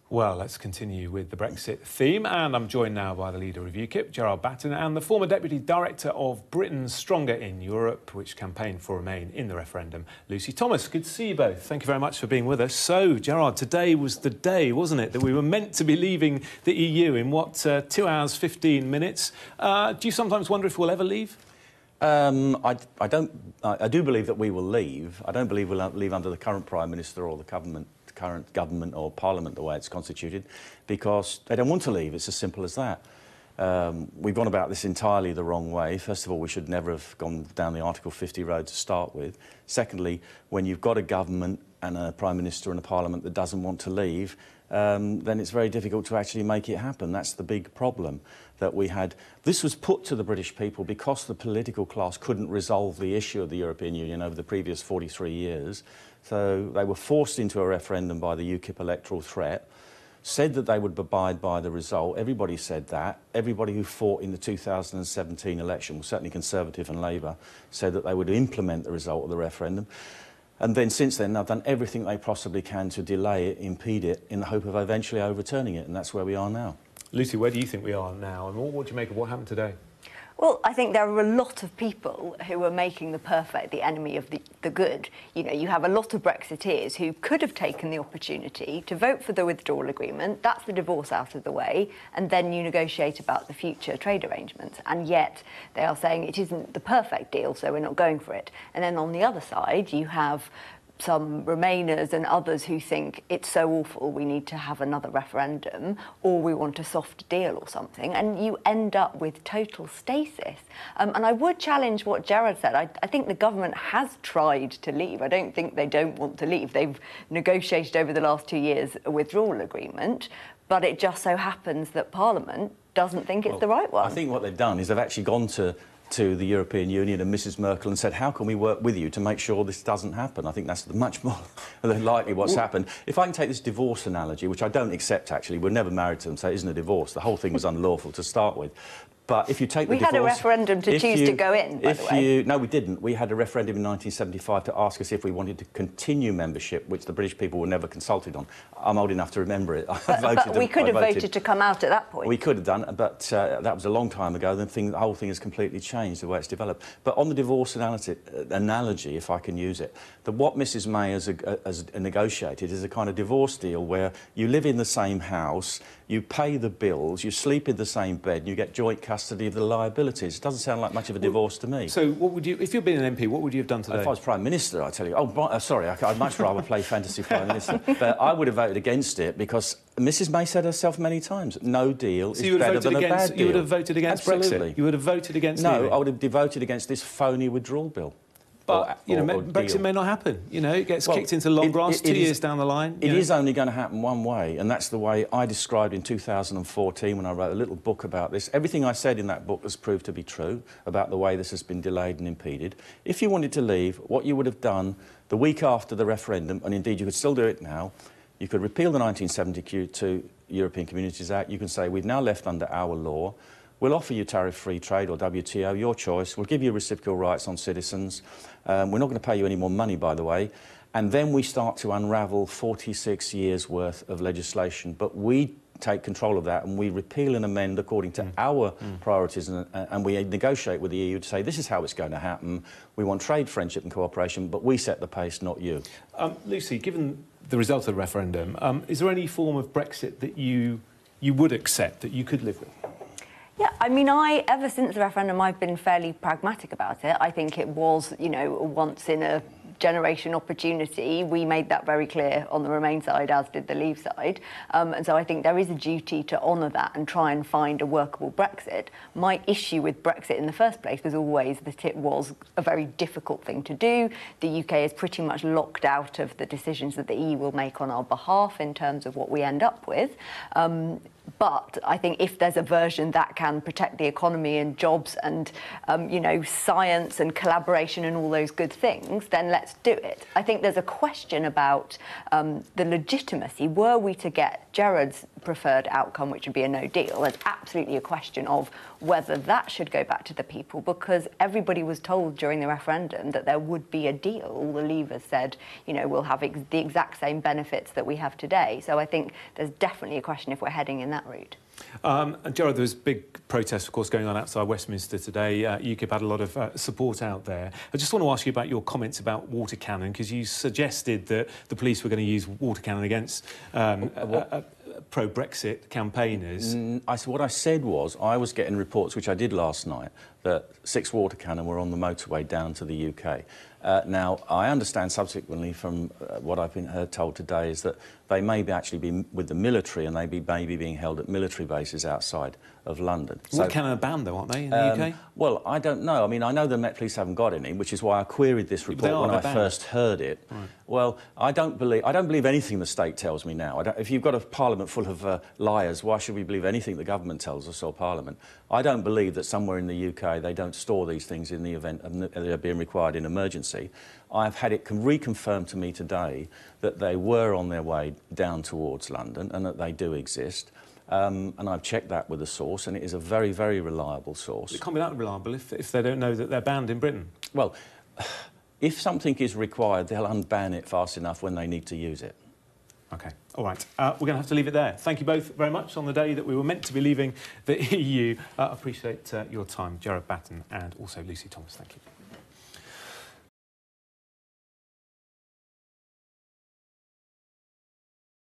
Well, let's continue with the Brexit theme, and I'm joined now by the leader of UKIP, Gerard Batten, and the former Deputy Director of Britain's Stronger in Europe, which campaigned for Remain in the referendum, Lucy Thomas. Good to see you both. Thank you very much for being with us. So, Gerard, today was the day, wasn't it, that we were meant to be leaving the EU in, 2 hours, 15 minutes? Do you sometimes wonder if we'll ever leave? I do believe that we will leave. I don't believe we'll leave under the current Prime Minister or the current government or Parliament, the way it's constituted, because they don't want to leave. It's as simple as that. We've gone about this entirely the wrong way. First of all, we should never have gone down the Article 50 road to start with. Secondly, when you've got a government and a Prime Minister and a Parliament that doesn't want to leave, then it's very difficult to actually make it happen. That's the big problem that we had. This was put to the British people because the political class couldn't resolve the issue of the European Union over the previous 43 years. So they were forced into a referendum by the UKIP electoral threat, said that they would abide by the result. Everybody said that. Everybody who fought in the 2017 election, certainly Conservative and Labour, said that they would implement the result of the referendum. And then since then, they've done everything they possibly can to delay it, impede it, in the hope of eventually overturning it, and that's where we are now. Lucy, where do you think we are now, and what do you make of what happened today? Well, I think there are a lot of people who are making the perfect the enemy of the good. You know, you have a lot of Brexiteers who could have taken the opportunity to vote for the withdrawal agreement, that's the divorce out of the way, and then you negotiate about the future trade arrangements. And yet they are saying it isn't the perfect deal, so we're not going for it. And then on the other side, you have some Remainers and others who think it's so awful we need to have another referendum, or we want a soft deal or something, and you end up with total stasis. And I would challenge what Gerard said. I think the government has tried to leave. I don't think they don't want to leave. They've negotiated over the last 2 years a withdrawal agreement, but it just so happens that Parliament doesn't think it's the right one. I think what they've done is they've actually gone to the European Union and Mrs Merkel and said, how can we work with you to make sure this doesn't happen? I think that's much more than likely what's happened. If I can take this divorce analogy, which I don't accept actually, we're never married to them, so it isn't a divorce. The whole thing was unlawful to start with. But if you take the divorce... We had a referendum to choose to go in, by the way. No, we didn't. We had a referendum in 1975 to ask us if we wanted to continue membership, which the British people were never consulted on. I'm old enough to remember it. But we could have voted to come out at that point. We could have done, but that was a long time ago. The whole thing has completely changed, the way it's developed. But on the divorce analogy, if I can use it, what Mrs May has negotiated is a kind of divorce deal where you live in the same house, you pay the bills, you sleep in the same bed, and you get joint custody of the liabilities. It doesn't sound like much of a divorce to me. So what would you, if you'd been an MP, what would you have done today? If I was Prime Minister, I tell you, sorry, I'd much rather play fantasy Prime Minister. But I would have voted against it because Mrs May said herself many times, no deal is better than a bad deal. You would have voted against Absolutely. Brexit? You would have voted against No, I would have voted against this phony withdrawal bill. But, you know, Brexit may not happen. You know, it gets kicked into long grass 2 years down the line. It is only going to happen one way, and that's the way I described in 2014 when I wrote a little book about this. Everything I said in that book has proved to be true about the way this has been delayed and impeded. If you wanted to leave, what you would have done the week after the referendum, and indeed you could still do it now, you could repeal the 1972 European Communities Act. You can say, we've now left under our law. We'll offer you tariff-free trade or WTO, your choice. We'll give you reciprocal rights on citizens. We're not going to pay you any more money, by the way. And then we start to unravel 46 years' worth of legislation. But we take control of that and we repeal and amend according to our priorities and we negotiate with the EU to say this is how it's going to happen. We want trade, friendship and cooperation, but we set the pace, not you. Lucy, given the result of the referendum, is there any form of Brexit that you would accept, that you could live with? Yeah, I mean, ever since the referendum, I've been fairly pragmatic about it. I think it was, you know, a once-in-a-generation opportunity. We made that very clear on the Remain side, as did the Leave side. And so I think there is a duty to honour that and try and find a workable Brexit. My issue with Brexit in the first place was always that it was a very difficult thing to do. The UK is pretty much locked out of the decisions that the EU will make on our behalf in terms of what we end up with. But I think if there's a version that can protect the economy and jobs and, you know, science and collaboration and all those good things, then let's do it. I think there's a question about the legitimacy. Were we to get Gerard's preferred outcome, which would be a no deal. There's absolutely a question of whether that should go back to the people, because everybody was told during the referendum that there would be a deal. All the Leavers said, you know, we'll have the exact same benefits that we have today. So I think there's definitely a question if we're heading in that route. And Gerard, there was big protests, of course, going on outside Westminster today. UKIP had a lot of support out there. I just want to ask you about your comments about water cannon, because you suggested that the police were going to use water cannon against pro-Brexit campaigners. What I said was I was getting reports, which I did last night, that 6 water cannon were on the motorway down to the UK. Now, I understand subsequently from what I've been told today is that they may actually be with the military, and they may be being held at military bases outside of London. Water cannon are banned, though, aren't they, in the UK? Well, I don't know. I mean, I know the Met Police haven't got any, which is why I queried this report when I first heard it. Right. Well, I don't believe anything the state tells me now. If you've got a parliament full of liars, why should we believe anything the government tells us or parliament? I don't believe that somewhere in the UK they don't store these things in the event of they're being required in emergency. I've had it reconfirmed to me today that they were on their way down towards London and that they do exist. And I've checked that with a source, and it is a very, very reliable source. It can't be that reliable if they don't know that they're banned in Britain. Well, if something is required, they'll unban it fast enough when they need to use it. OK, all right. We're going to have to leave it there. Thank you both very much on the day that we were meant to be leaving the EU. I appreciate your time, Gerard Batten and also Lucy Thomas. Thank you.